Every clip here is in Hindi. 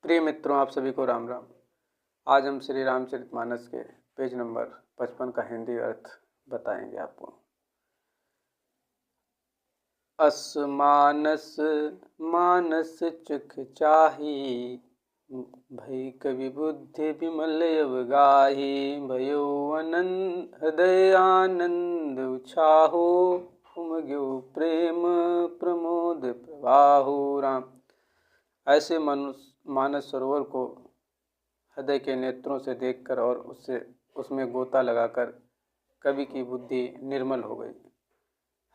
प्रिय मित्रों, आप सभी को राम राम। आज हम श्री रामचरितमानस के पेज नंबर 55 का हिंदी अर्थ बताएंगे आपको। अस मानस मानस चख चाही, भई कवि बुद्धि विमल अवगाही। भयो अनंद हृदय आनंद उछाहो, उमग्यो प्रेम प्रमोद प्रवाहो। राम। ऐसे मानस सरोवर को हृदय के नेत्रों से देखकर और उसमें गोता लगाकर कवि की बुद्धि निर्मल हो गई।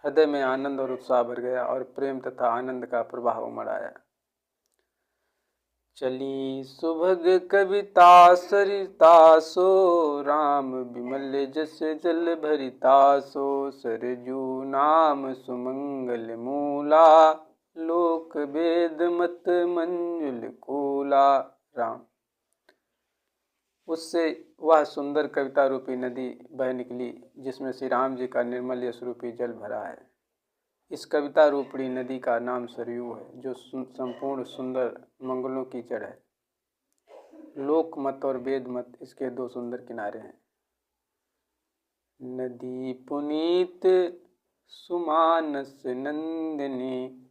हृदय में आनंद और उत्साह भर गया और प्रेम तथा आनंद का प्रवाह उमड़ आया। चली सुभग कविता सरिता सो, राम विमल जस जल भरिता सो। सरजू नाम सुमंगल मूला, लोक वेद मत मंजुल कूला। राम। उससे वह सुंदर कविता रूपी नदी बह निकली जिसमें श्री राम जी का निर्मल यश रूपी जल भरा है। इस कविता रूपी नदी का नाम सरयू है, जो संपूर्ण सुंदर मंगलों की जड़ है। लोक मत और वेद मत इसके दो सुंदर किनारे हैं। नदी पुनीत सुमानस नंदिनी,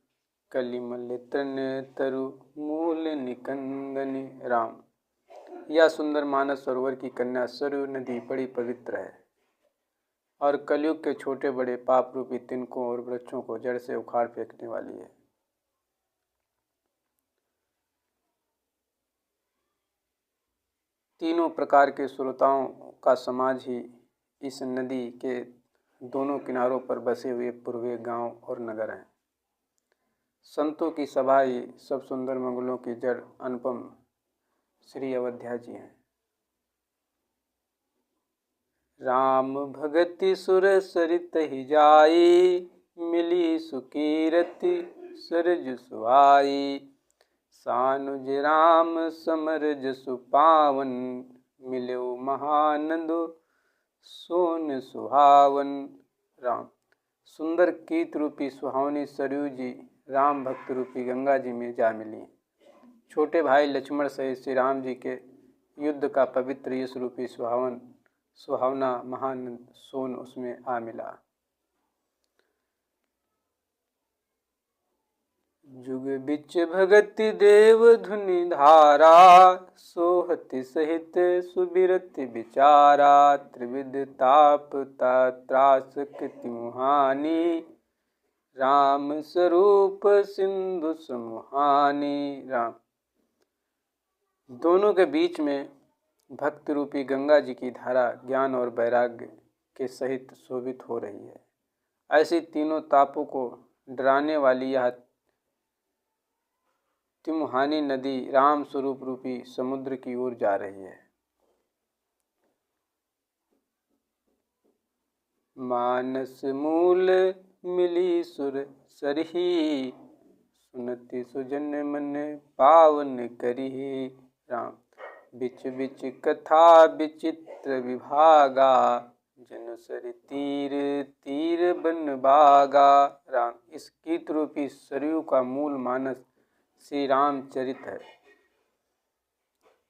कलिमल तन तरु मूल निकंदनी। राम। यह सुंदर मानस सरोवर की कन्या सरयू नदी बड़ी पवित्र है और कलयुग के छोटे बड़े पाप रूपी तिनकों और वृक्षों को जड़ से उखाड़ फेंकने वाली है। तीनों प्रकार के श्रोताओं का समाज ही इस नदी के दोनों किनारों पर बसे हुए पूर्वे गांव और नगर हैं। संतों की सभा ही सब सुंदर मंगलों की जड़ अनुपम श्री अवध्या जी हैं। राम भगति सुर सरित ही जाई, मिली सुकीरति सरज सुहाई। सानुज राम समर जसु पावन, मिलो महानंद सोन सुहावन। राम। सुंदर कीत रूपी सुहावनी सरयू जी राम भक्त रूपी गंगा जी में जा मिली। छोटे भाई लक्ष्मण सहित श्री राम जी के युद्ध का पवित्र यश रूपी सुहावना महानंद सोन उसमें आ मिला। जुग बिच भगति देव धुनि धारा, सोहति सहित सुबिरति विचारा। त्रिविध ताप त्रास कृति मुहानी, राम स्वरूप सिंधु समुहानी। राम। दोनों के बीच में भक्ति रूपी गंगा जी की धारा ज्ञान और वैराग्य के सहित शोभित हो रही है। ऐसी तीनों तापों को डराने वाली यह तिमुहानी नदी राम स्वरूप रूपी समुद्र की ओर जा रही है। मानस मूल मिली सुर सरही, सुनति सुजन मन पावन करिही। राम। बिच बिच कथा विचित्र विभागा, जन सर तीर तीर बन बागा। राम। इस गीत रूपी सरयू का मूल मानस श्री रामचरित है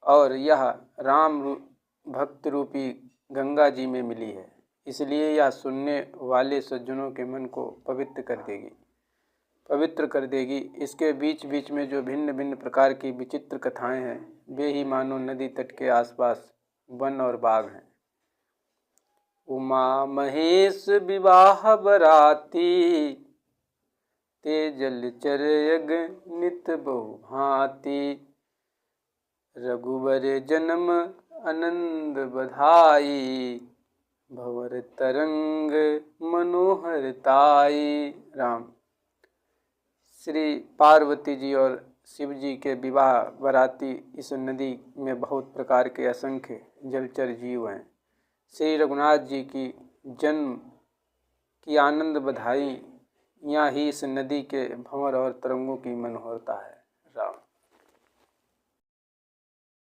और यह राम भक्त रूपी गंगा जी में मिली है, इसलिए यह सुनने वाले सज्जनों के मन को पवित्र कर देगी। इसके बीच बीच में जो भिन्न भिन्न प्रकार की विचित्र कथाएं हैं, वे ही मानो नदी तट के आसपास वन और बाग हैं। उमा महेश विवाह बराती, ते जलचर यज्ञ नित बहु भांति। रघुवर जन्म आनंद बधाई, भंवर तरंग मनोहर ताई। राम। श्री पार्वती जी और शिव जी के विवाह बराती इस नदी में बहुत प्रकार के असंख्य जलचर जीव हैं। श्री रघुनाथ जी की जन्म की आनंद बधाई यहाँ ही इस नदी के भंवर और तरंगों की मनोहरता है।